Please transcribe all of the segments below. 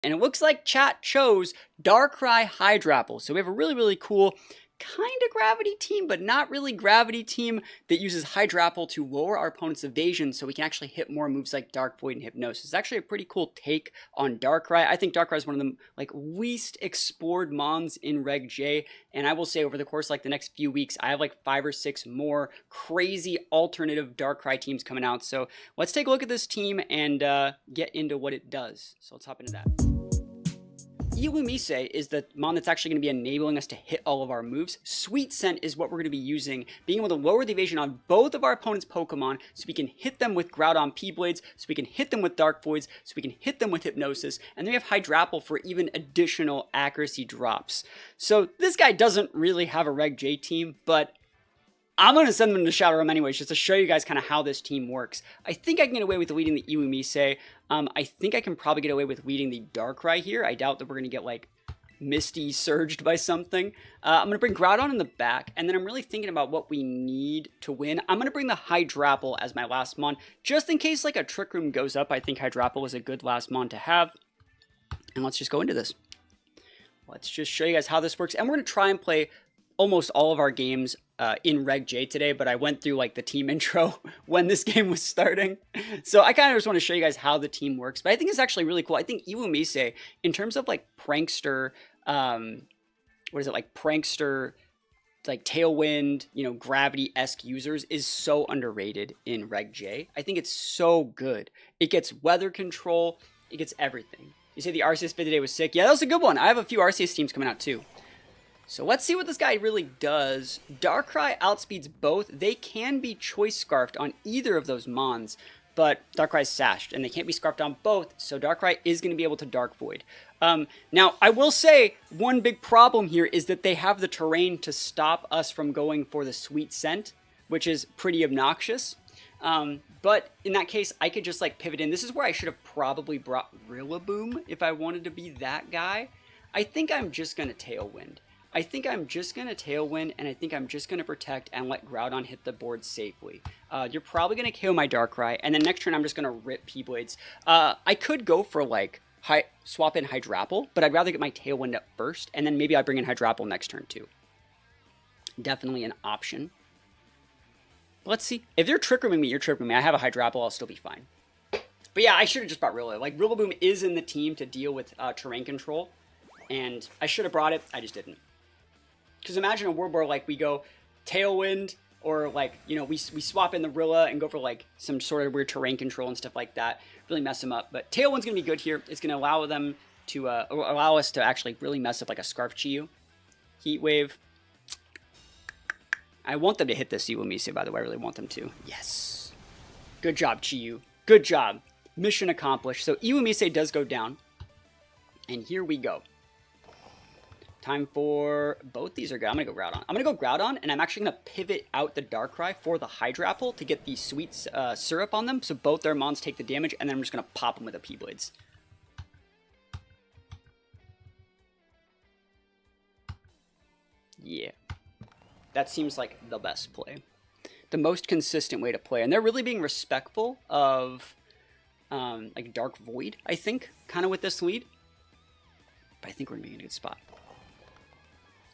And it looks like chat chose Darkrai Hydrapple. So we have a really, really cool kind of gravity team, but not really gravity team that uses Hydrapple to lower our opponent's evasion so we can actually hit more moves like Dark Void and Hypnosis. It's actually a pretty cool take on Darkrai. I think Darkrai is one of the least explored mons in Reg J, and I will say over the course the next few weeks, I have 5 or 6 more crazy alternative Darkrai teams coming out. So let's take a look at this team and get into what it does. So let's hop into that. Illumise is the mon that's actually going to be enabling us to hit all of our moves. Sweet Scent is what we're going to be using, being able to lower the evasion on both of our opponent's Pokemon so we can hit them with Groudon P-Blades, so we can hit them with Dark Voids, so we can hit them with Hypnosis, and then we have Hydrapple for even additional accuracy drops. So this guy doesn't really have a Reg J team, but I'm going to send them into Shadow Realm anyways, just to show you guys kind of how this team works. I think I can get away with leading the Illumise. I think I can probably get away with leading the Darkrai here. I doubt that we're going to get, Misty surged by something. I'm going to bring Groudon in the back, and then I'm really thinking about what we need to win. I'm going to bring the Hydrapple as my last mon, just in case, a Trick Room goes up. I think Hydrapple is a good last mon to have. And let's just go into this. Let's just show you guys how this works. And we're going to try and play almost all of our games in Reg J today, but I went through the team intro when this game was starting. So I kind of just want to show you guys how the team works, but I think it's actually really cool. I think Illumise, in terms of prankster, prankster, Tailwind, gravity-esque users is so underrated in Reg J. I think it's so good. It gets weather control, it gets everything. You say the Arceus vid today was sick. Yeah, that was a good one. I have a few Arceus teams coming out too. So let's see what this guy really does. Darkrai outspeeds both. They can be choice scarfed on either of those mons, but Darkrai's sashed, and they can't be scarfed on both, so Darkrai is going to be able to Dark Void. Now, I will say, one big problem here is that they have the terrain to stop us from going for the Sweet Scent, which is pretty obnoxious. But in that case, I could just pivot in. This is where I should have probably brought Rillaboom if I wanted to be that guy. I think I'm just going to Tailwind. I think I'm just going to Tailwind, and I think I'm just going to protect and let Groudon hit the board safely. You're probably going to KO my Darkrai, and then next turn I'm just going to rip P-Blades. I could go for, swap in Hydrapple, but I'd rather get my Tailwind up first, and then maybe I bring in Hydrapple next turn too. Definitely an option. Let's see. If you're Trick Rooming me, you're Trick Rooming me. I have a Hydrapple, I'll still be fine. But yeah, I should have just brought Rillaboom. Rillaboom is in the team to deal with terrain control, and I should have brought it, I just didn't. Because imagine a world where we go Tailwind, or we swap in the Rilla and go for some sort of weird terrain control and stuff like that. Really mess them up. But Tailwind's gonna be good here. It's gonna allow them to allow us to actually really mess up a Scarf Chi-Yu. Heat Wave. I want them to hit this Illumise, by the way. I really want them to. Yes. Good job, Chi-Yu. Good job. Mission accomplished. So Illumise does go down. And here we go. Time for both these are good. I'm going to go Groudon. I'm going to go Groudon, and I'm actually going to pivot out the Darkrai for the Hydrapple to get the sweet syrup on them, so both their mons take the damage, and then I'm just going to pop them with the P-Blades. Yeah. That seems like the best play. The most consistent way to play. And they're really being respectful of Dark Void, I think, kind of with this lead. But I think we're going to be in a good spot.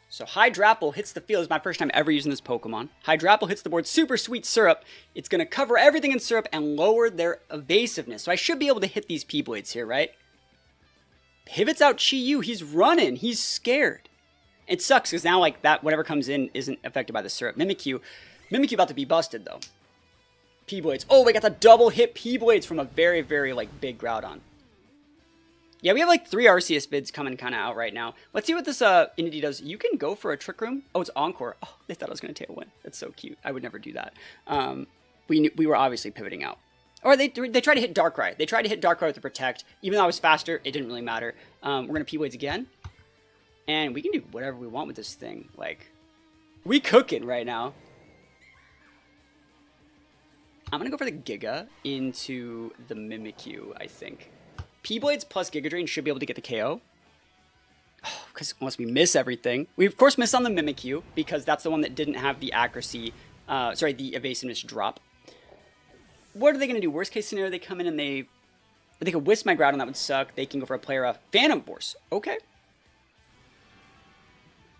So Hydrapple hits the field. It's my first time ever using this Pokemon. Hydrapple hits the board. Super sweet syrup. It's going to cover everything in syrup and lower their evasiveness. So I should be able to hit these P-Blades here, right? Pivots out Chi-Yu. He's running. He's scared. It sucks because now that whatever comes in isn't affected by the syrup. Mimikyu about to be busted though. P-Blades. Oh, we got the double hit P-Blades from a very, very big Groudon. Yeah, we have 3 Arceus bids coming kind of out right now. Let's see what this Entity does. You can go for a Trick Room. Oh, it's Encore. Oh, they thought I was going to Tailwind. That's so cute. I would never do that. We were obviously pivoting out. Or they tried to hit Darkrai. They tried to hit Darkrai with the Protect. Even though I was faster, it didn't really matter. We're going to P-Blades again. And we can do whatever we want with this thing. We cooking right now. I'm going to go for the Giga into the Mimikyu, I think. P-Blades plus Giga Drain should be able to get the KO. Because unless we miss everything. We, of course, miss on the Mimikyu, because that's the one that didn't have the accuracy, the evasiveness drop. What are they going to do? Worst case scenario, they come in and they But they could whisk my Groudon, that would suck. They can go for a player Phantom Force. Okay.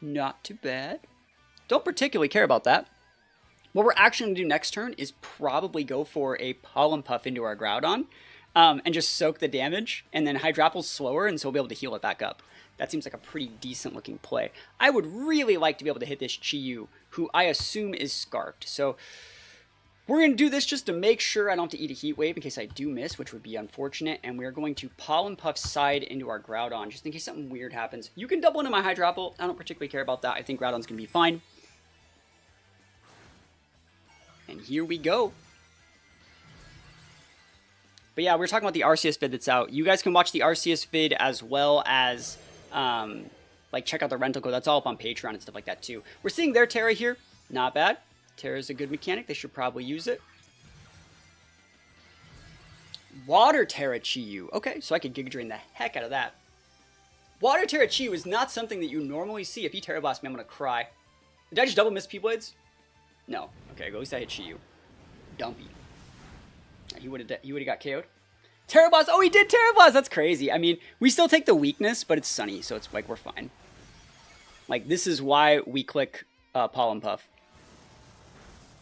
Not too bad. Don't particularly care about that. What we're actually going to do next turn is probably go for a Pollen Puff into our Groudon and just soak the damage. And then Hydrapple's slower, and so we'll be able to heal it back up. That seems like a pretty decent looking play. I would really like to be able to hit this Chi-Yu, who I assume is Scarfed. So we're going to do this just to make sure I don't have to eat a Heat Wave in case I do miss, which would be unfortunate. And we're going to Pollen Puff side into our Groudon just in case something weird happens. You can double into my Hydrapple. I don't particularly care about that. I think Groudon's going to be fine. And here we go. But yeah, we're talking about the RCS vid that's out. You guys can watch the RCS vid as well as like check out the rental code. That's all up on Patreon and stuff like that too. We're seeing their Terra here. Not bad. Terra's a good mechanic. They should probably use it. Water Terra Chi-Yu. Okay, so I could Giga Drain the heck out of that. Water Terra Chi-Yu is not something that you normally see. If he Terra Blast me, I'm going to cry. Did I just double miss P-Blades? No. Okay, at least I hit Chi-Yu. Dumpy. He would have got KO'd. Terra Blast! Oh, he did Terra Blast! That's crazy. I mean, we still take the weakness, but it's sunny, so it's like we're fine. Like, this is why we click Pollen Puff.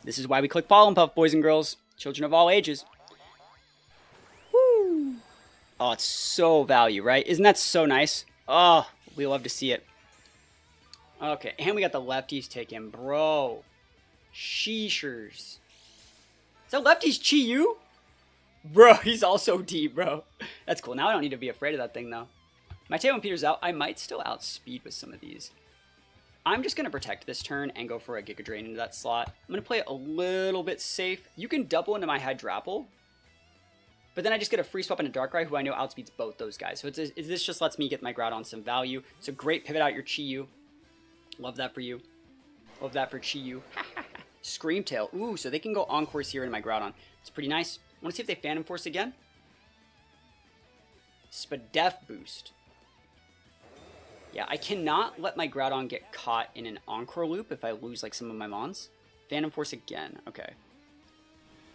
This is why we click Pollen Puff, boys and girls. Children of all ages. Woo! Oh, it's so value, right? Isn't that so nice? Oh, we love to see it. Okay, and we got the lefties taken. Bro. Sheeshers. Is that lefties Chi-Yu? Bro, he's also deep, bro. That's cool. Now I don't need to be afraid of that thing, though. My Tailwind Peter's out. I might still outspeed with some of these. I'm just going to protect this turn and go for a Giga Drain into that slot. I'm going to play it a little bit safe. You can double into my Hydrapple. But then I just get a free swap into Darkrai, who I know outspeeds both those guys. So this just lets me get my Groudon some value. So great pivot out your Chi-Yu. Love that for you. Love that for Chi-Yu. Scream Tail. Ooh, so they can go Encores here into my Groudon. It's pretty nice. I want to see if they Phantom Force again. Spadef boost. Yeah, I cannot let my Groudon get caught in an Encore loop if I lose like some of my Mons. Phantom Force again. Okay.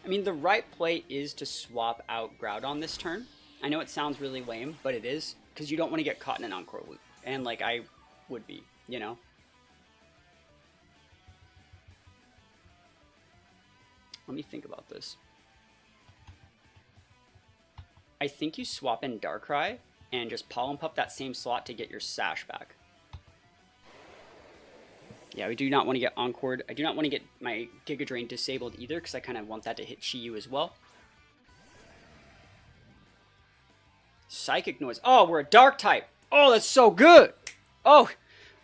I mean, the right play is to swap out Groudon this turn. I know it sounds really lame, but it is. Because you don't want to get caught in an Encore loop. And like I would be, you know? Let me think about this. I think you swap in Darkrai and just Pollen Puff that same slot to get your Sash back. Yeah, we do not want to get Encored. I do not want to get my Giga Drain disabled either because I kind of want that to hit Chi-Yu as well. Psychic Noise. Oh, we're a Dark type. Oh, that's so good. Oh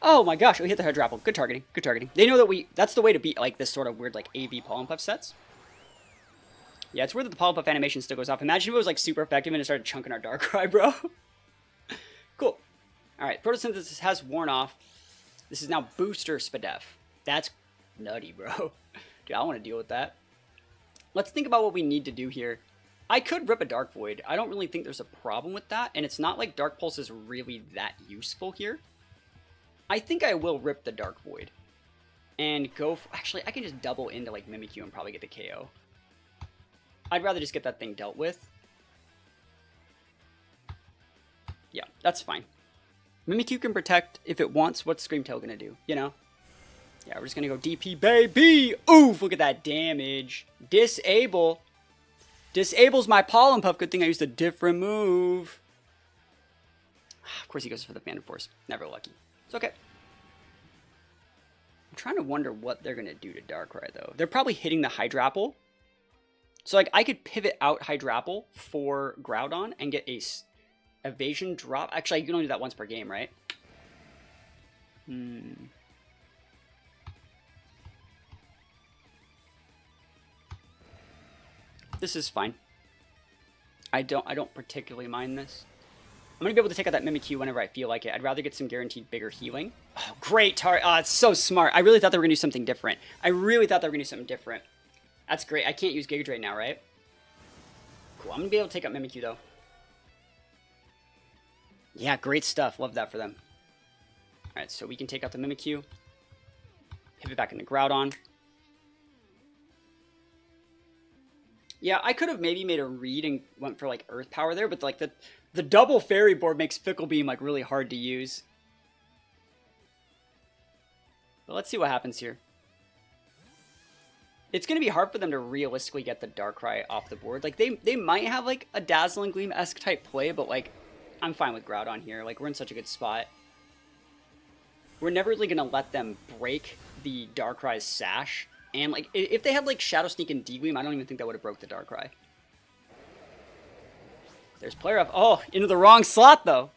my gosh. We hit the Hydrapple. Good targeting. Good targeting. They know that that's the way to beat like this sort of weird like AV Pollen Puff sets. Yeah, it's weird that the Pollen Puff animation still goes off. Imagine if it was like super effective and it started chunking our Darkrai, bro. Cool. Alright, Photosynthesis has worn off. This is now Booster Spadef. That's nutty, bro. Dude, I want to deal with that. Let's think about what we need to do here. I could rip a Dark Void. I don't really think there's a problem with that. And it's not like Dark Pulse is really that useful here. I think I will rip the Dark Void. And go for... Actually, I can just double into like Mimikyu and probably get the KO. I'd rather just get that thing dealt with. Yeah, that's fine. Mimikyu can protect if it wants. What's Scream Tail gonna do? You know? Yeah, we're just gonna go DP, baby! Oof, look at that damage. Disable. Disables my Pollen Puff. Good thing I used a different move. Of course he goes for the Phantom Force. Never lucky. It's okay. I'm trying to wonder what they're gonna do to Darkrai, though. They're probably hitting the Hydrapple. So, like, I could pivot out Hydrapple for Groudon and get a evasion drop. Actually, you can only do that once per game, right? This is fine. I don't particularly mind this. I'm gonna be able to take out that Mimikyu whenever I feel like it. I'd rather get some guaranteed bigger healing. Oh, great it's so smart. I really thought they were gonna do something different. That's great. I can't use Giga Drain now, right? Cool. I'm going to be able to take out Mimikyu, though. Yeah, great stuff. Love that for them. Alright, so we can take out the Mimikyu. Pivot back into Groudon. Yeah, I could have maybe made a read and went for like Earth Power there, but like the double fairy board makes Fickle Beam like really hard to use. But let's see what happens here. It's going to be hard for them to realistically get the Darkrai off the board. Like, they might have, like, a Dazzling Gleam-esque type play, but, like, I'm fine with Groudon here. Like, we're in such a good spot. We're never really going to let them break the Darkrai's Sash. And, like, if they had, like, Shadow Sneak and D-Gleam, I don't even think that would have broke the Darkrai. There's Player F. Oh, into the wrong slot, though.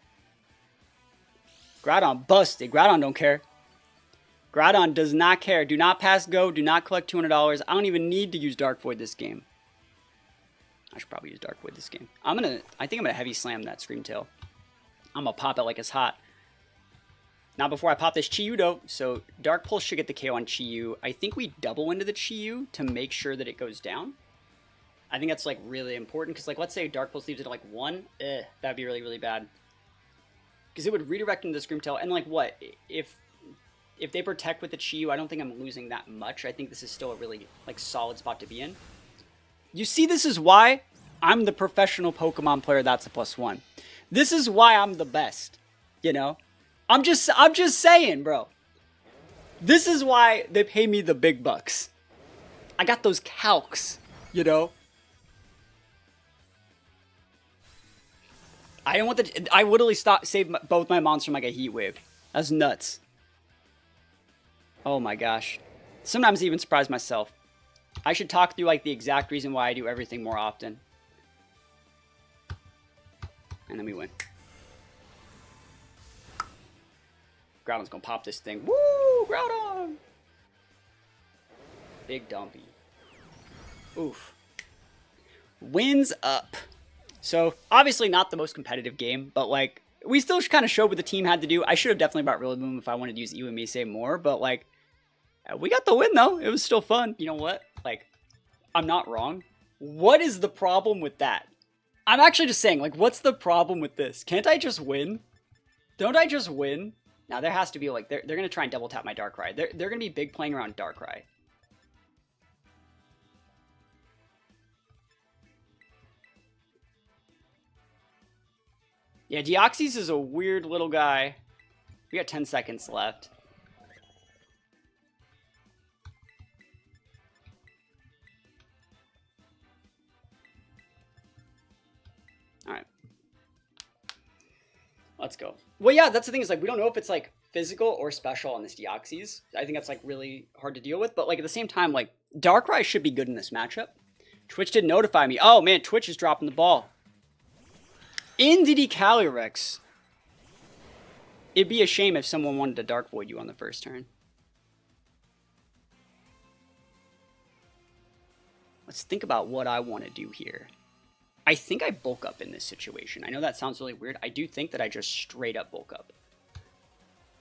Groudon busted. Groudon don't care. Groudon does not care. Do not pass go. Do not collect $200. I don't even need to use Dark Void this game. I should probably use Dark Void this game. I think I'm gonna heavy slam that Scream Tail. I'm gonna pop it like it's hot. Now before I pop this Chi-Yu though, so Dark Pulse should get the KO on Chi-Yu. I think we double into the Chi-Yu to make sure that it goes down. I think that's like really important because like let's say Dark Pulse leaves it at like 1, that'd be really, really bad. Because it would redirect into the Scream Tail and like what if they protect with the Chi-Yu, I don't think I'm losing that much. I think this is still a really like solid spot to be in. You see, this is why I'm the professional Pokemon player. That's a +1. This is why I'm the best. You know, I'm just saying, bro. This is why they pay me the big bucks. I got those calcs. You know. I don't want the. I literally saved both my mons from like a heat wave. That's nuts. Oh my gosh. Sometimes I even surprise myself. I should talk through like the exact reason why I do everything more often. And then we win. Groudon's gonna pop this thing. Woo! Groudon! Big dumpy. Oof. Wins up. So, obviously not the most competitive game, but like, we still kind of showed what the team had to do. I should have definitely brought Rillaboom if I wanted to use Iwamiise more, but like, we got the win though. It was still fun. You know what? Like, I'm not wrong. What is the problem with that? I'm actually just saying, like, what's the problem with this? Can't I just win? Don't I just win? Now, there has to be, like, they're going to try and double tap my Darkrai. They're going to be big playing around Darkrai. Yeah, Deoxys is a weird little guy. We got 10 seconds left. Alright. Let's go. Well, yeah, that's the thing is, like, we don't know if it's, like, physical or special on this Deoxys. I think that's, like, really hard to deal with. But, like, at the same time, like, Darkrai should be good in this matchup. Twitch didn't notify me. Oh, man, Twitch is dropping the ball. Indeedee Calyrex. It'd be a shame if someone wanted to Dark Void you on the first turn. Let's think about what I want to do here. I think I bulk up in this situation. I know that sounds really weird. I do think that I just straight up bulk up.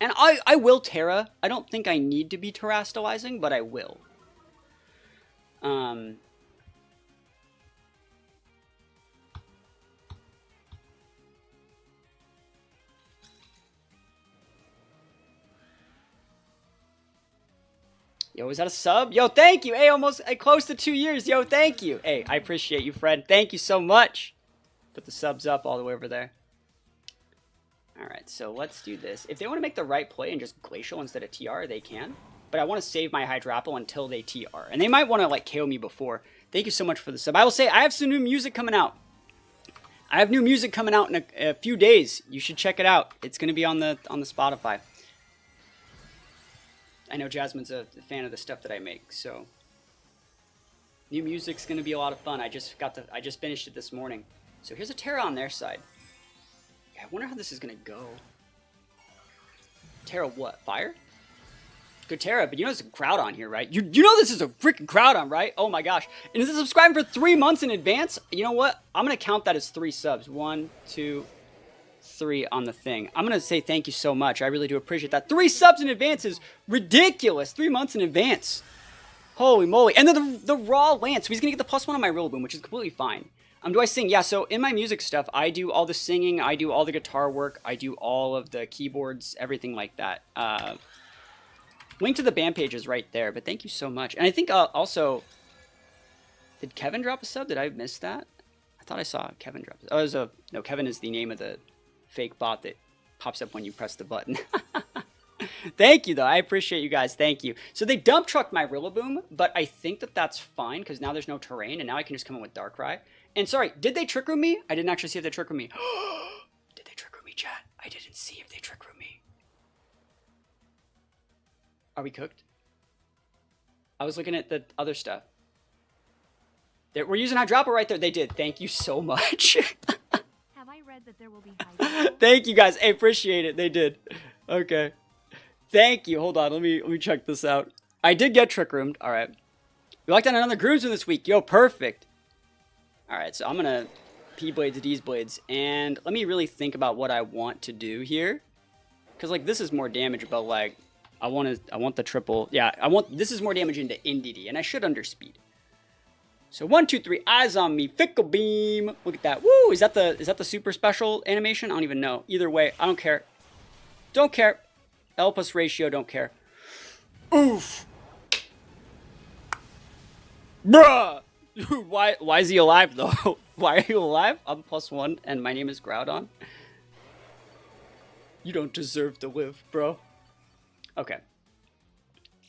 And I will Terra. I don't think I need to be terastallizing, but I will. Yo, is that a sub? Yo, thank you. Hey, almost close to 2 years. Yo, thank you. Hey, I appreciate you, friend. Thank you so much. Put the subs up all the way over there. All right, so let's do this. If they want to make the right play and just Glacial instead of TR, they can. But I want to save my Hydrapple until they TR. And they might want to, like, KO me before. Thank you so much for the sub. I will say, I have some new music coming out. I have new music coming out in a few days. You should check it out. It's going to be on the Spotify. I know Jasmine's a fan of the stuff that I make, so new music's gonna be a lot of fun. I just finished it this morning. So here's a Terra on their side. I wonder how this is gonna go. Terra what? Fire? Good Terra, but you know there's a Groudon here, right? You know this is a freaking Groudon, right? Oh my gosh. And is it subscribing for 3 months in advance? You know what? I'm gonna count that as 3 subs. 1, 2, 3 on the thing. I'm gonna say thank you so much. I really do appreciate that. 3 subs in advance is ridiculous. 3 months in advance. Holy moly. And then the raw Lance. So he's gonna get the +1 on my Rillaboom, which is completely fine. Do I sing? Yeah, so in my music stuff, I do all the singing, I do all the guitar work, I do all of the keyboards, everything like that. Link to the band page is right there, but thank you so much. And I think also, Did Kevin drop a sub? Did I miss that? I thought I saw Kevin drop it. Oh, there's a... No, Kevin is the name of the fake bot that pops up when you press the button. Thank you, though. I appreciate you guys. Thank you. So they dump trucked my Rillaboom, but I think that that's fine because now there's no terrain, and now I can just come in with Darkrai. And sorry, did they trick room me? I didn't actually see if they trick room me. Did they trick room me, chat? I didn't see if they trick room me. Are we cooked? I was looking at the other stuff. We're using Hydrapple right there. They did. Thank you so much. Have I read that there will be Hydrapple? Thank you guys. I appreciate it. They did. Okay. Thank you. Hold on. Let me check this out. I did get trick roomed. All right. We locked down another Groudon this week. Yo, perfect. All right. So I'm gonna P blades, D's blades, and let me really think about what I want to do here, because like this is more damage, but like I want the triple. Yeah, this is more damage into NDD, and I should underspeed. So 1, 2, 3, eyes on me, Fickle Beam. Look at that. Woo! Is that the super special animation? I don't even know. Either way, I don't care. Don't care. L plus ratio, don't care. Oof. Bruh. Why is he alive though? Why are you alive? I'm +1 and my name is Groudon. You don't deserve to live, bro. Okay.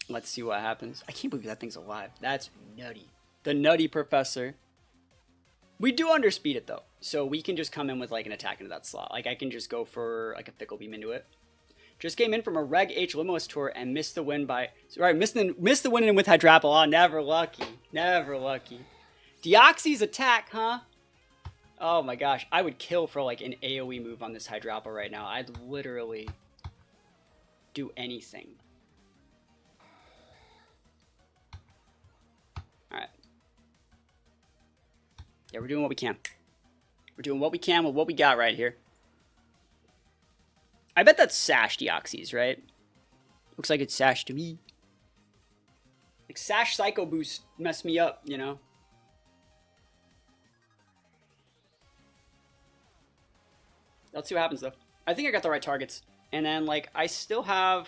Let's see what happens. I can't believe that thing's alive. That's nutty. The Nutty Professor. We do underspeed it though, so we can just come in with like an attack into that slot. Like I can just go for like a Fickle Beam into it. Just came in from a Reg H Limo's tour and missed the win by... Sorry, missed the win in with Hydrapple. Oh, never lucky. Never lucky. Deoxys attack, huh? Oh my gosh. I would kill for like an AoE move on this Hydrapple right now. I'd literally do anything. Alright. Yeah, we're doing what we can. We're doing what we can with what we got right here. I bet that's Sash Deoxys, right? Looks like it's Sash to me. Like Sash Psycho Boost messed me up, you know? Let's see what happens, though. I think I got the right targets. And then, like, I still have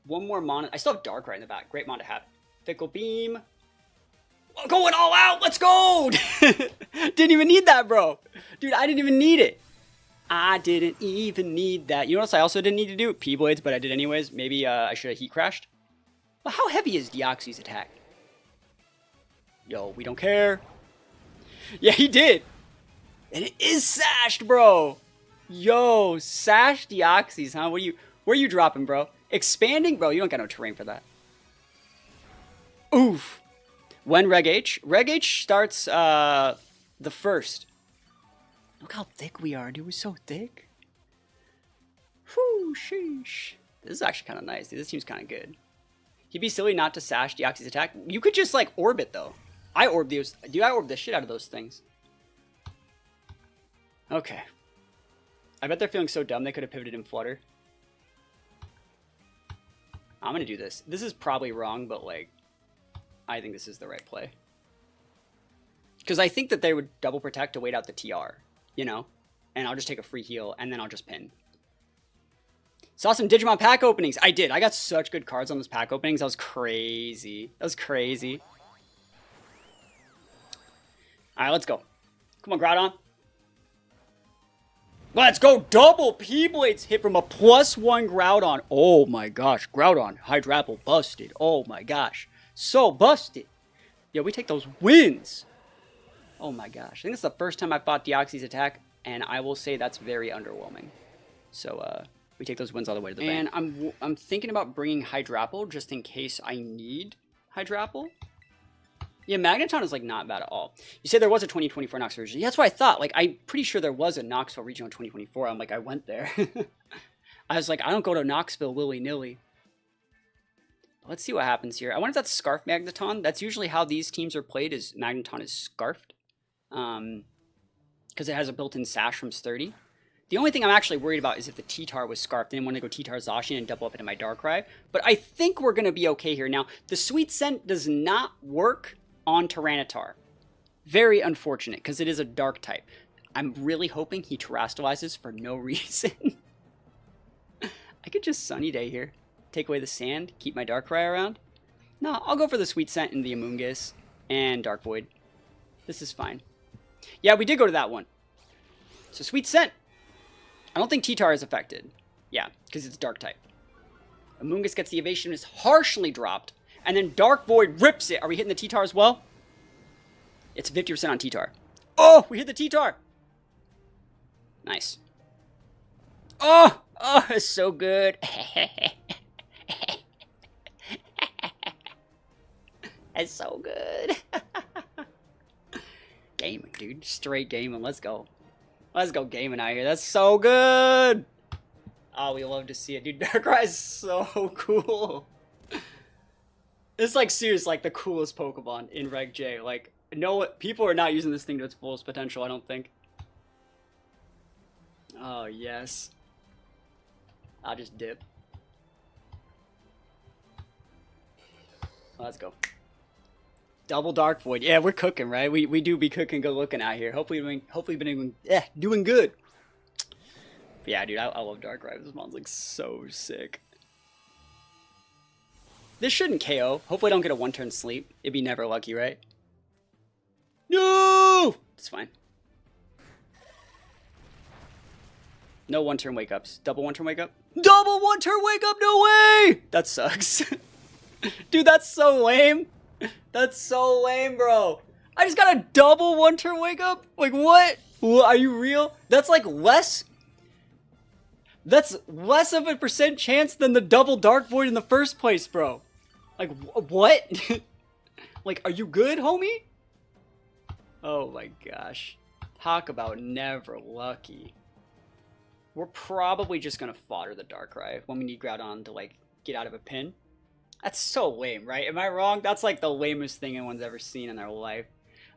one more Mon. I still have Darkrai in the back. Great Mon to have. Fickle Beam. Going all out. Let's go. Didn't even need that, bro. Dude, I didn't even need it. I didn't even need that. You know what else I also didn't need to do? P-Blades, but I did anyways. Maybe I should have Heat Crashed. Well, how heavy is Deoxys' attack? Yo, we don't care. Yeah, he did. And it is sashed, bro. Yo, Sash Deoxys, huh? Where are you dropping, bro? Expanding? Bro, you don't got no terrain for that. Oof. When Reg H? Reg H starts the 1st. Look how thick we are, dude. We're so thick. Whew, sheesh. This is actually kind of nice, dude. This seems kind of good. He'd be silly not to Sash Deoxys attack. You could just, like, orbit, though. I orb those. Dude, I orb the shit out of those things. Okay. I bet they're feeling so dumb they could have pivoted in Flutter. I'm going to do this. This is probably wrong, but, like, I think this is the right play. Because I think that they would double protect to wait out the TR. You know, and I'll just take a free heal, and then I'll just pin. Saw some Digimon pack openings. I did. I got such good cards on those pack openings. That was crazy. That was crazy. All right, let's go. Come on, Groudon. Let's go. Double P-Blades hit from a +1 Groudon. Oh, my gosh. Groudon. Hydrapple busted. Oh, my gosh. So busted. Yeah, we take those wins. Oh my gosh. I think it's the first time I fought Deoxys attack, and I will say that's very underwhelming. So, we take those wins all the way to the bank. And I'm thinking about bringing Hydrapple just in case I need Hydrapple. Yeah, Magneton is, like, not bad at all. You said there was a 2024 Knoxville region. Yeah, that's what I thought. Like, I'm pretty sure there was a Knoxville region in 2024. I'm like, I went there. I was like, I don't go to Knoxville willy-nilly. Let's see what happens here. I wonder if that's Scarf Magneton. That's usually how these teams are played, is Magneton is scarfed. Because it has a built-in sash from Sturdy. The only thing I'm actually worried about is if the T-Tar was scarfed. Then I want to go T-Tar Zacian and double up into my Darkrai. But I think we're going to be okay here. Now, the Sweet Scent does not work on Tyranitar. Very unfortunate, because it is a dark type. I'm really hoping he terastallizes for no reason. I could just Sunny Day here. Take away the sand, keep my Darkrai around. No, I'll go for the Sweet Scent and the Amoonguss and Dark Void. This is fine. Yeah, we did go to that one. So Sweet Scent. I don't think T-Tar is affected. Yeah, because it's Dark type. Amoonguss gets the Evasion, is harshly dropped. And then Dark Void rips it. Are we hitting the T-Tar as well? It's 50% on T-Tar. Oh, we hit the T-Tar. Nice. Oh, it's so good. It's so good. Gaming, dude. Straight gaming. Let's go. Let's go gaming out here. That's so good. Oh, we love to see it. Dude, Darkrai is so cool. It's like serious, like the coolest Pokemon in Reg J. Like, no, people are not using this thing to its fullest potential, I don't think. Oh, yes. I'll just dip. Let's go. Double Dark Void. Yeah, we're cooking, right? We do be cooking good looking out here. Hopefully doing good. But yeah, dude, I love Darkrai. This mon's like so sick. This shouldn't KO. Hopefully I don't get a one-turn sleep. It'd be never lucky, right? No! It's fine. No one-turn wake-ups. Double one-turn wake-up? Double one-turn wake-up? No way! That sucks. Dude, that's so lame. That's so lame, bro. I just got a double one-turn wake-up? Like, what? Are you real? That's like less... That's less of a % chance than the double Dark Void in the first place, bro. Like, what? Like, are you good, homie? Oh my gosh. Talk about never lucky. We're probably just gonna fodder the Darkrai when we need Groudon to, like, get out of a pin. That's so lame, right? Am I wrong? That's, like, the lamest thing anyone's ever seen in their life.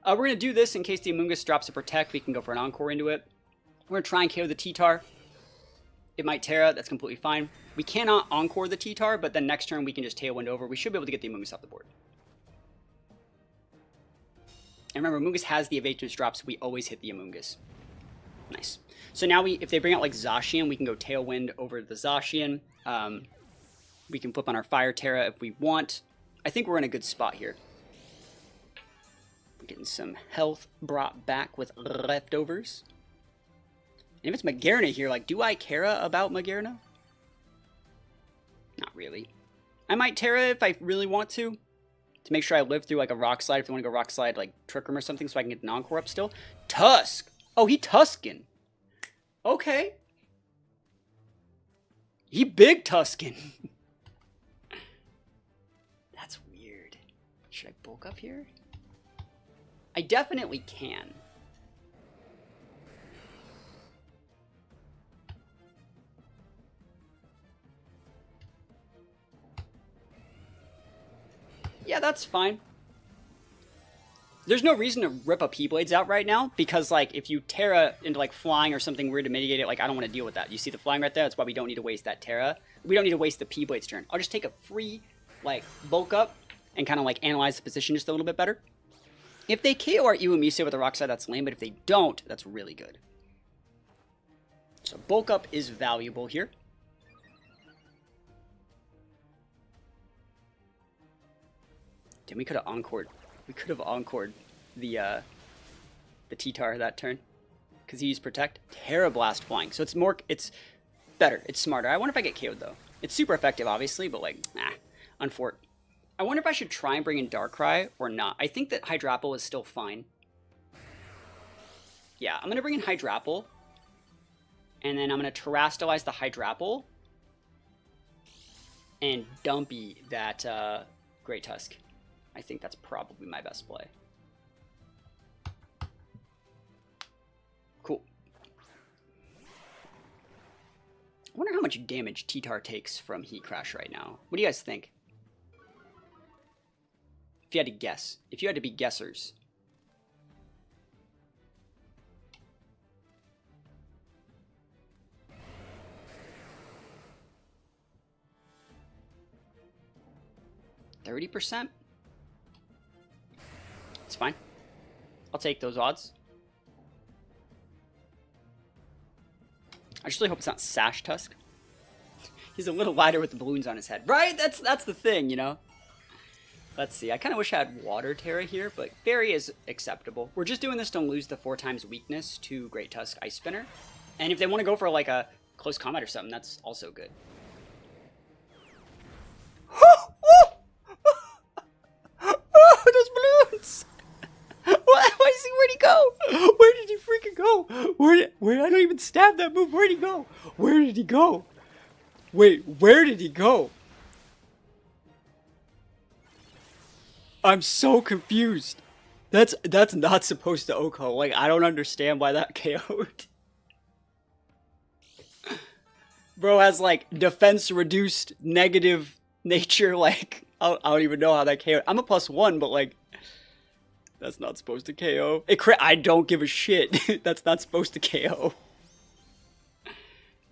We're gonna do this in case the Amoonguss drops a Protect. We can go for an Encore into it. We're gonna try and KO the T-Tar. It might Terra, that's completely fine. We cannot Encore the T-Tar, but then next turn we can just Tailwind over. We should be able to get the Amoonguss off the board. And remember, Amoonguss has the Evasive drop, so we always hit the Amoonguss. Nice. So now if they bring out like Zacian, we can go Tailwind over the Zacian. We can flip on our Fire Terra if we want. I think we're in a good spot here. Getting some health brought back with leftovers. And if it's Magearna here, like, do I care about Magearna? Not really. I might Terra if I really want to make sure I live through, like, a Rock Slide. If they want to go Rock Slide, like, Trick Room or something, so I can get an Encore up still. Tusk! Oh, he Tuscan. Okay. He big Tuscan. That's weird. Should I bulk up here? I definitely can. Yeah, that's fine. There's no reason to rip a P-Blades out right now, because, like, if you Terra into, like, flying or something weird to mitigate it, like, I don't want to deal with that. You see the flying right there? That's why we don't need to waste that Terra. We don't need to waste the P-Blades turn. I'll just take a free, like, bulk up and kind of, like, analyze the position just a little bit better. If they KO our Iwamisu with a Rock Slide, that's lame, but if they don't, that's really good. So bulk up is valuable here. Damn, we could have encored. We could have encored the T-Tar that turn, because he used Protect. Terra Blast flying, so it's better. It's smarter. I wonder if I get KO'd though. It's super effective, obviously, but like, unfort. I wonder if I should try and bring in Darkrai or not. I think that Hydrapple is still fine. Yeah, I'm gonna bring in Hydrapple, and then I'm gonna Terrastalize the Hydrapple and Dumpy that Great Tusk. I think that's probably my best play. Cool. I wonder how much damage T-Tar takes from Heat Crash right now. What do you guys think? If you had to guess. If you had to be guessers. %? It's fine. I'll take those odds. I just really hope it's not Sash Tusk. He's a little lighter with the balloons on his head. Right? That's the thing, you know? Let's see. I kind of wish I had Water Terra here, but Fairy is acceptable. We're just doing this to lose the 4 times weakness to Great Tusk Ice Spinner. And if they want to go for like a close combat or something, that's also good. Those balloons! Where'd he go? Where did he freaking go? Where? I don't even stab that move. Where'd he go? Where did he go? Wait, where did he go? I'm so confused. That's not supposed to OHKO. Like, I don't understand why that KO'd. Bro has like defense reduced negative nature. Like, I don't even know how that KO'd. I'm a +1, but like, that's not supposed to KO. I don't give a shit. That's not supposed to KO.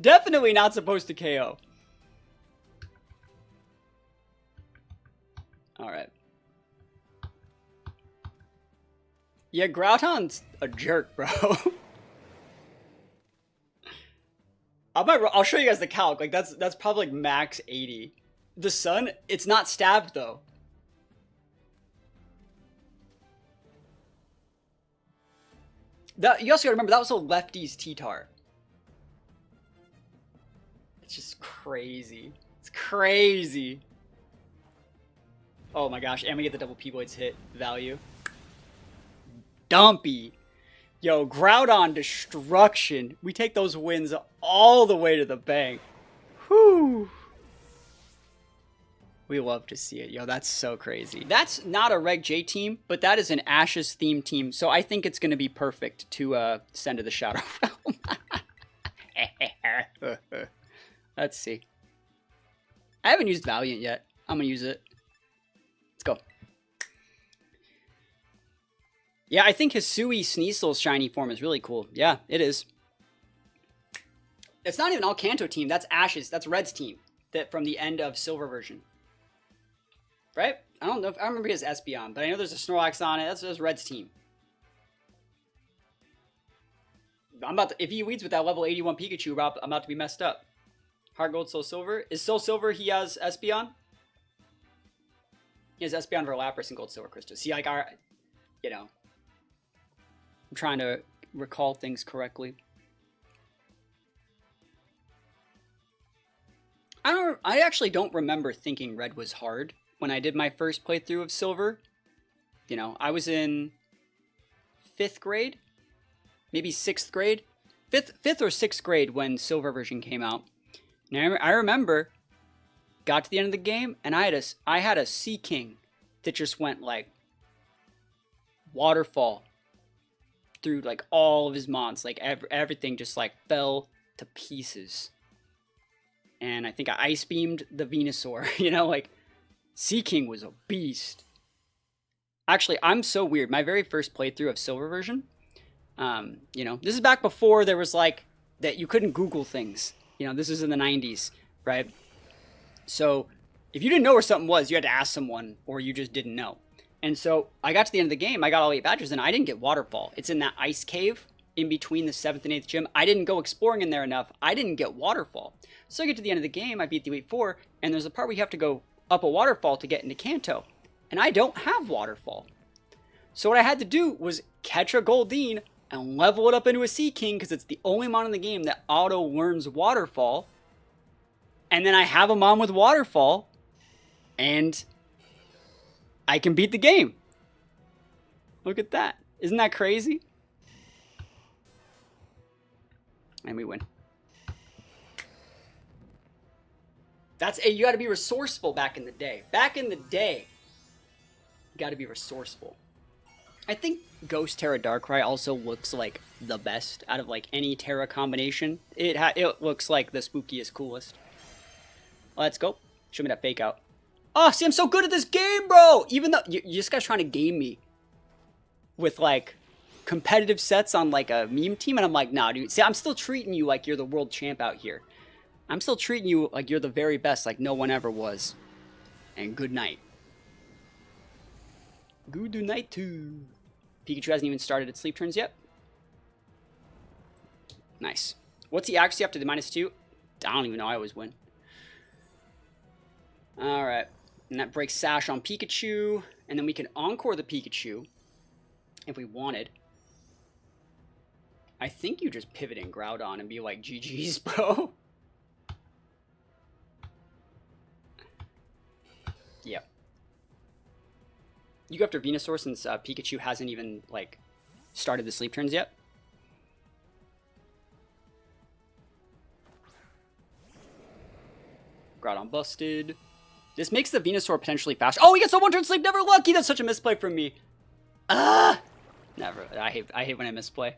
Definitely not supposed to KO. Alright. Yeah, Groudon's a jerk, bro. I'll show you guys the calc. Like, that's probably like max 80. The sun, it's not stabbed, though. You also gotta remember, that was a lefty's T-Tar. It's just crazy. It's crazy. Oh my gosh, and we get the double P-Boids hit value. Dumpy. Yo, Groudon destruction. We take those wins all the way to the bank. Whew. We love to see it. Yo, that's so crazy. That's not a Reg J team, but that is an Ashes themed team. So I think it's going to be perfect to send to the Shadow Realm. Let's see. I haven't used Valiant yet. I'm going to use it. Let's go. Yeah, I think Hisui Sneasel's shiny form is really cool. Yeah, it is. It's not even all Kanto team. That's Ashes. That's Red's team. That from the end of Silver version. Right? I don't know. I don't remember his Espeon, but I know there's a Snorlax on it. That's Red's team. If he leads with that level 81 Pikachu, I'm about to be messed up. Heart Gold, Soul Silver. Is Soul Silver he has Espeon? He has Espeon for Lapras and Gold Silver Crystal. See, like, you know, I'm trying to recall things correctly. I actually don't remember thinking Red was hard when I did my first playthrough of Silver. You know, I was in 5th grade, maybe 6th grade, 5th or 6th grade when Silver version came out. And I remember, got to the end of the game, and I had a Sea King that just went like waterfall through like all of his mons, like everything just like fell to pieces. And I think I ice beamed the Venusaur. You know, like Sea King was a beast. Actually, I'm so weird. My very first playthrough of Silver version, you know, this is back before there was like that you couldn't Google things. You know, this is in the 90s, right? So if you didn't know where something was, you had to ask someone, or you just didn't know. And so I got to the end of the game, I got all 8 badges, and I didn't get Waterfall. It's in that ice cave in between the 7th and 8th gym. I didn't go exploring in there enough. I didn't get Waterfall. So I get to the end of the game, I beat the Elite Four, and there's a part where you have to go up a waterfall to get into Kanto. And I don't have Waterfall. So what I had to do was catch a Goldeen and level it up into a Sea King, because it's the only mon in the game that auto learns Waterfall. And then I have a mon with Waterfall, and I can beat the game. Look at that. Isn't that crazy? And we win. You got to be resourceful back in the day. Back in the day, you got to be resourceful. I think Ghost Terra Darkrai also looks like the best out of like any Terra combination. It looks like the spookiest, coolest. Let's go. Show me that fake out. Oh, see, I'm so good at this game, bro! Even though you this guy's trying to game me with like competitive sets on like a meme team, and I'm like, nah, dude. See, I'm still treating you like you're the world champ out here. I'm still treating you like you're the very best, like no one ever was. And good night. Good night too. Pikachu hasn't even started its sleep turns yet. Nice. What's the accuracy up to the -2? I don't even know. I always win. Alright. And that breaks Sash on Pikachu. And then we can Encore the Pikachu if we wanted. I think you just pivot in Groudon and be like, GG's, bro. Yep. You go after Venusaur since Pikachu hasn't even, like, started the sleep turns yet. Groudon busted. This makes the Venusaur potentially faster. Oh, he gets a one-turn sleep, never lucky. That's such a misplay from me. Never. I hate when I misplay.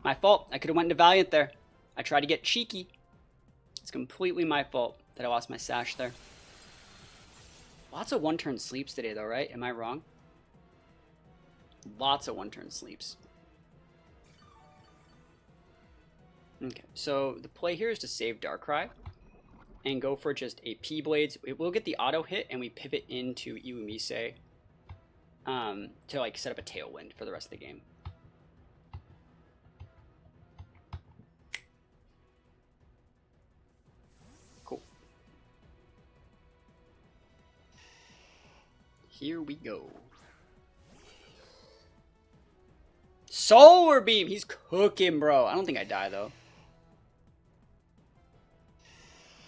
My fault. I could have went into Valiant there. I tried to get cheeky. It's completely my fault that I lost my Sash there. Lots of one-turn sleeps today, though, right? Am I wrong? Lots of one-turn sleeps. Okay, so the play here is to save Darkrai and go for just a P-Blades. It will get the auto hit, and we pivot into Iwamise to like set up a Tailwind for the rest of the game. Cool. Here we go. Solar Beam! He's cooking, bro. I don't think I die, though.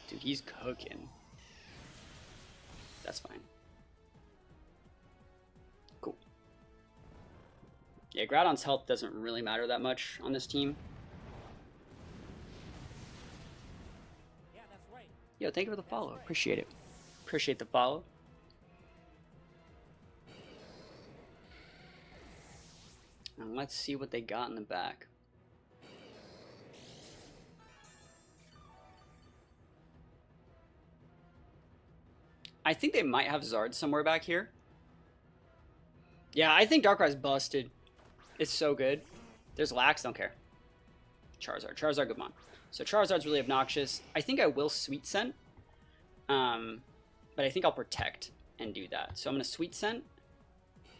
Dude, he's cooking. That's fine. Cool. Yeah, Groudon's health doesn't really matter that much on this team. Yeah, that's right. Yo, thank you for the follow. Appreciate it. Appreciate the follow. And let's see what they got in the back. I think they might have Zard somewhere back here. Yeah, I think Darkrai's busted. It's so good. There's Lax, don't care. Charizard. Charizard, good mon. So Charizard's really obnoxious. I think I will Sweet Scent. But I think I'll Protect and do that. So I'm going to Sweet Scent.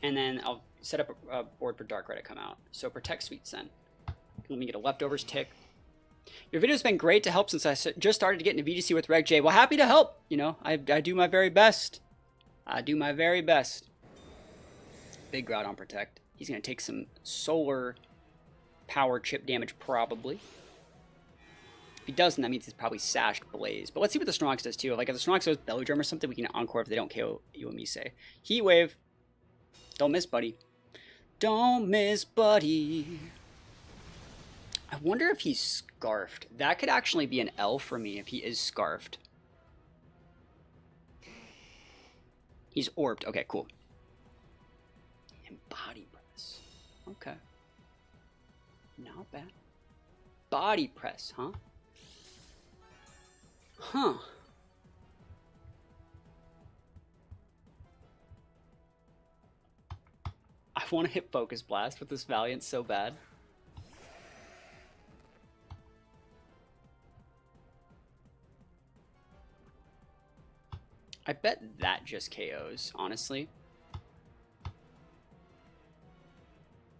And then I'll set up a board for Darkrai to come out. So Protect, Sweet Scent. Let me get a Leftovers tick. Your video's been great to help since I just started to get into VGC with Reg J. Well, happy to help. You know, I do my very best. I do my very best. Big Groudon Protect. He's going to take some solar power chip damage, probably. If he doesn't, that means he's probably Sashed Blaze. But let's see what the Snorlax does, too. Like, if the Snorlax goes Belly Drum or something, we can Encore if they don't KO Iwamise. Heat Wave. Don't miss, buddy. Don't miss, buddy. I wonder if he's Scarfed. That could actually be an L for me if he is Scarfed. He's Orbed. Okay, cool. And Body Press. Okay. Not bad. Body Press, huh? Huh. I want to hit Focus Blast with this Valiant so bad. I bet that just KOs, honestly.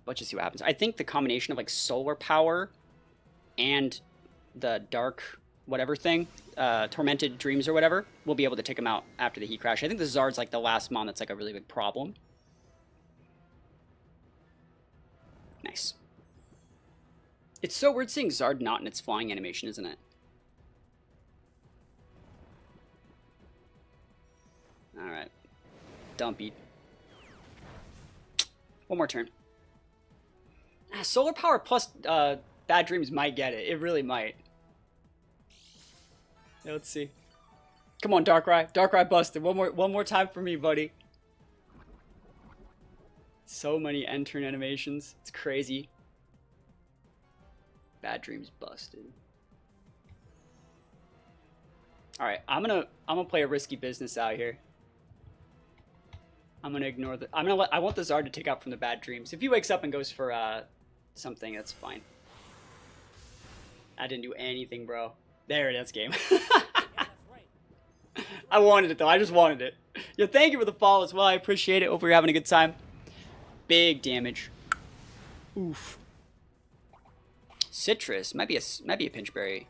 Let's just see what happens. I think the combination of like Solar Power and the Dark whatever thing, Tormented Dreams or whatever, will be able to take him out after the Heat Crash. I think the Zard's like the last mon that's like a really big problem. Nice. It's so weird seeing Zard not in its flying animation, isn't it? Alright. Dumpy. One more turn. Solar Power plus Bad Dreams might get it. It really might. Yeah, let's see. Come on, Darkrai. Darkrai busted. One more time for me, buddy. So many end turn animations. It's crazy. Bad Dreams busted. Alright, I'm gonna play a risky business out here. I'm gonna ignore the. I want the Zard to take out from the Bad Dreams. If he wakes up and goes for something, that's fine. I didn't do anything, bro. There it is, game. I wanted it though. I just wanted it. Yo, thank you for the follow as well. I appreciate it. Hope you're having a good time. Big damage. Oof. Citrus might be a Pinch Berry.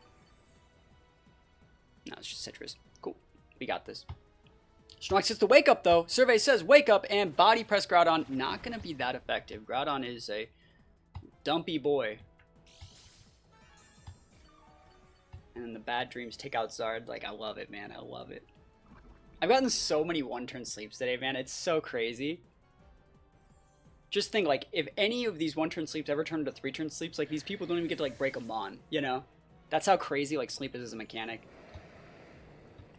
No, it's just Citrus. Cool. We got this. Snorlax gets the wake up though. Survey says wake up and body press Groudon. Not going to be that effective. Groudon is a dumpy boy. And then the bad dreams take out Zard. Like, I love it, man. I love it. I've gotten so many one-turn sleeps today, man. It's so crazy. Just think, like, if any of these one-turn sleeps ever turn into three-turn sleeps, like, these people don't even get to, like, break them on, you know? That's how crazy, like, sleep is as a mechanic.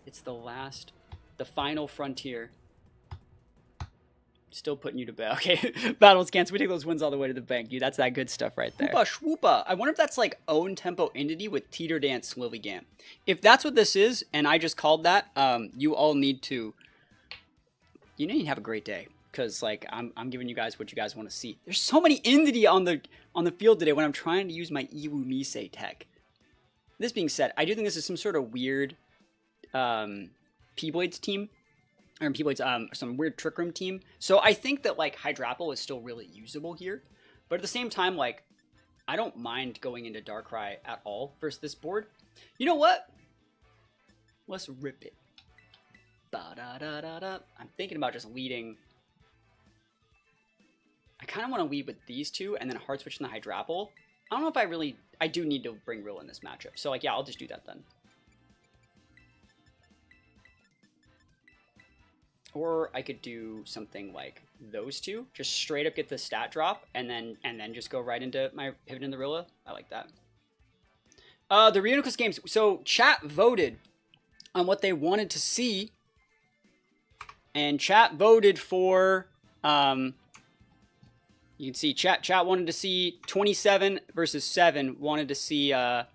It's the final frontier. Still putting you to bed. Okay, battle scans. We take those wins all the way to the bank, dude. That's that good stuff right there. Hoopa Swoopa. I wonder if that's like own tempo entity with Teeter Dance Lilligant. If that's what this is, and I just called that, you all need to. You need to have a great day, because like I'm giving you guys what you guys want to see. There's so many entity on the field today when I'm trying to use my Iwu Misei tech. This being said, I do think this is some sort of weird P-Blades team. Or P-Blades, some weird Trick Room team. So I think that, like, Hydrapple is still really usable here. But at the same time, like, I don't mind going into Darkrai at all versus this board. You know what? Let's rip it. Ba-da-da-da-da. I'm thinking about just leading. I kind of want to lead with these two and then hard switch in the Hydrapple. I don't know if I do need to bring Rill in this matchup. So, like, yeah, I'll just do that then. Or I could do something like those two. Just straight up get the stat drop and then just go right into my pivot in the Rilla. I like that. The Reuniclus games. So chat voted on what they wanted to see. And chat voted for you can see chat wanted to see 27 versus 7 wanted to see Darkrai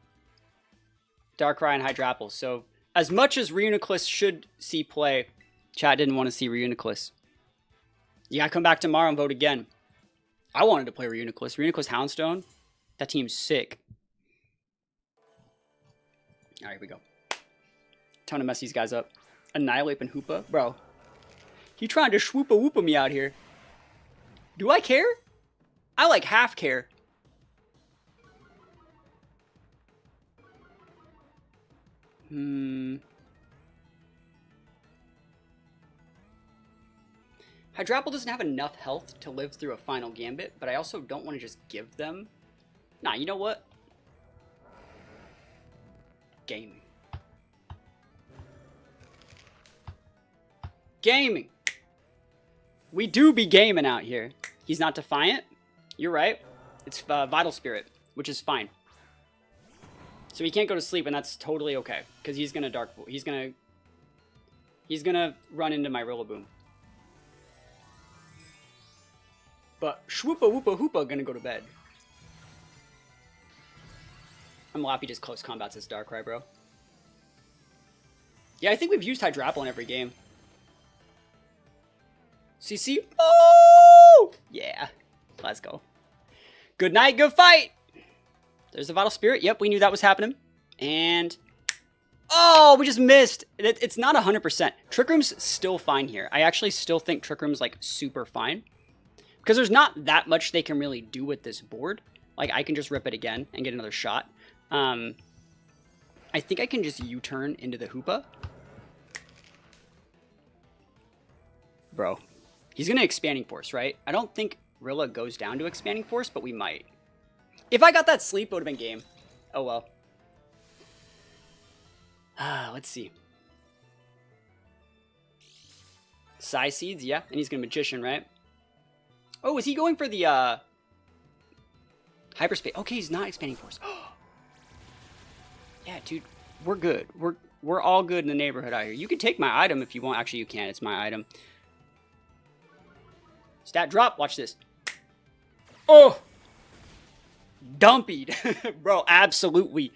and Hydrapple. So as much as Reuniclus should see play, chat didn't want to see Reuniclus. You gotta come back tomorrow and vote again. I wanted to play Reuniclus. Reuniclus Houndstone. That team's sick. Alright, here we go. Time to mess these guys up. Annihilate and Hoopa. Bro. You trying to swoopa-woopa me out here. Do I care? I like half care. Hydrapple doesn't have enough health to live through a final gambit, but I also don't want to just give them. Nah, you know what? Gaming. Gaming. We do be gaming out here. He's not Defiant. You're right. It's Vital Spirit, which is fine. So he can't go to sleep, and that's totally okay, because he's gonna He's gonna run into my Rillaboom. But Swoopa Woopa Hoopa gonna go to bed. I'm Lappy just close combats as Darkrai, bro. Yeah, I think we've used Hydrapple in every game. CC. Oh! Yeah. Let's go. Good night, good fight! There's the Vital Spirit. Yep, we knew that was happening. And... oh, we just missed. It's not 100%. Trick Room's still fine here. I actually still think Trick Room's, like, super fine. Because there's not that much they can really do with this board. Like, I can just rip it again and get another shot. I think I can just U-turn into the Hoopa. Bro. He's going to Expanding Force, right? I don't think Rilla goes down to Expanding Force, but we might. If I got that sleep, it would have been game. Oh, well. Let's see. Psy Seeds, yeah. And he's going to Magician, right? Oh, is he going for the Hyperspace? Okay, he's not Expanding Force. Yeah, dude. We're good. We're all good in the neighborhood out here. You can take my item if you want. Actually, you can't. It's my item. Stat drop. Watch this. Oh! Dumpied. Bro, absolutely.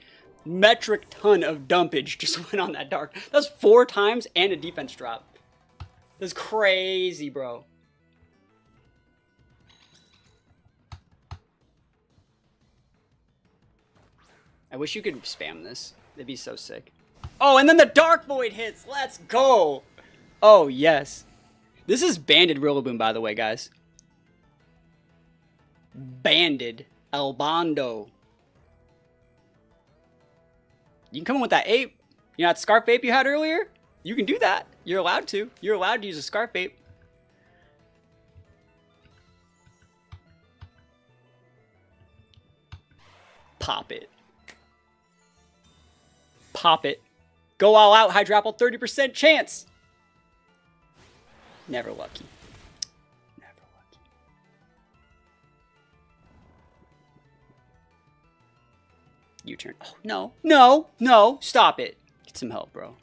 Metric ton of dumpage just went on that Dark. That's 4 times and a defense drop. That's crazy, bro. I wish you could spam this. It'd be so sick. Oh, and then the Dark Void hits. Let's go. Oh, yes. This is Banded Rillaboom, by the way, guys. Banded. Albando. You can come in with that ape. You know that Scarf ape you had earlier? You can do that. You're allowed to. You're allowed to use a Scarf Bait. Pop it. Pop it. Go all out, Hydrapple. 30% chance. Never lucky. Never lucky. U-turn. Oh, no. No. No. Stop it. Get some help, bro.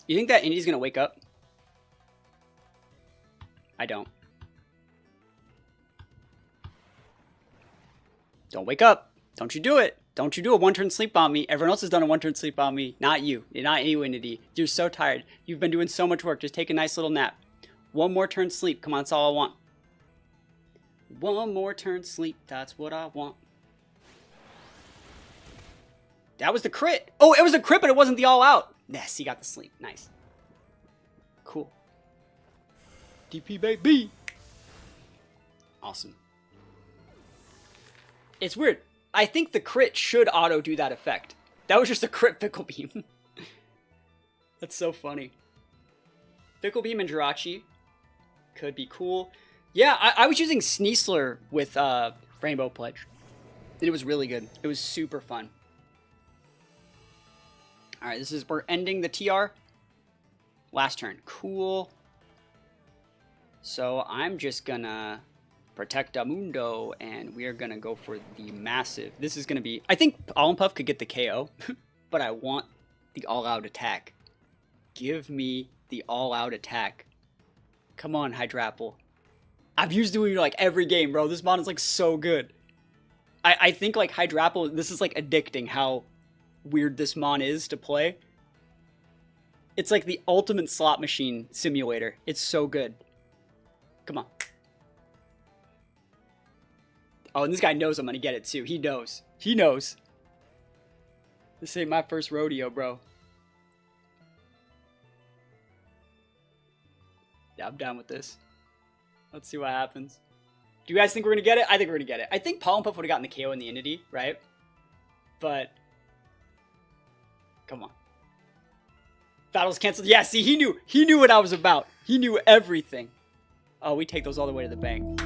You think that Indy's going to wake up? I don't. Don't wake up. Don't you do it. Don't you do a one-turn sleep on me. Everyone else has done a one-turn sleep on me. Not you. Not you, Indy. You're so tired. You've been doing so much work. Just take a nice little nap. One more turn sleep. Come on, that's all I want. One more turn sleep. That's what I want. That was the crit. Oh, it was a crit, but it wasn't the all-out. Yes, he got the sleep. Nice. Cool. DP baby. Awesome. It's weird. I think the crit should auto do that effect. That was just a crit Fickle Beam. That's so funny. Fickle Beam and Jirachi could be cool. Yeah, I was using Sneasler with Rainbow Pledge. And it was really good. It was super fun. Alright, we're ending the TR. Last turn. Cool. So I'm just gonna protect Amundo, and we are gonna go for the massive. This is gonna be. I think All Puff could get the KO, but I want the all-out attack. Give me the all-out attack. Come on, Hydrapple. I've used it like every game, bro. This mon is like so good. I think like Hydrapple. This is like addicting. How weird this mon is to play. It's like the ultimate slot machine simulator. It's so good. Come on. Oh, and this guy knows I'm gonna get it too. He knows. He knows. This ain't my first rodeo, bro. Yeah, I'm down with this. Let's see what happens. Do you guys think we're gonna get it? I think we're gonna get it. I think Pollen Puff would have gotten the KO in the Entity, right? But come on. Battle's canceled. Yeah, see, he knew what I was about. He knew everything. Oh, we take those all the way to the bank.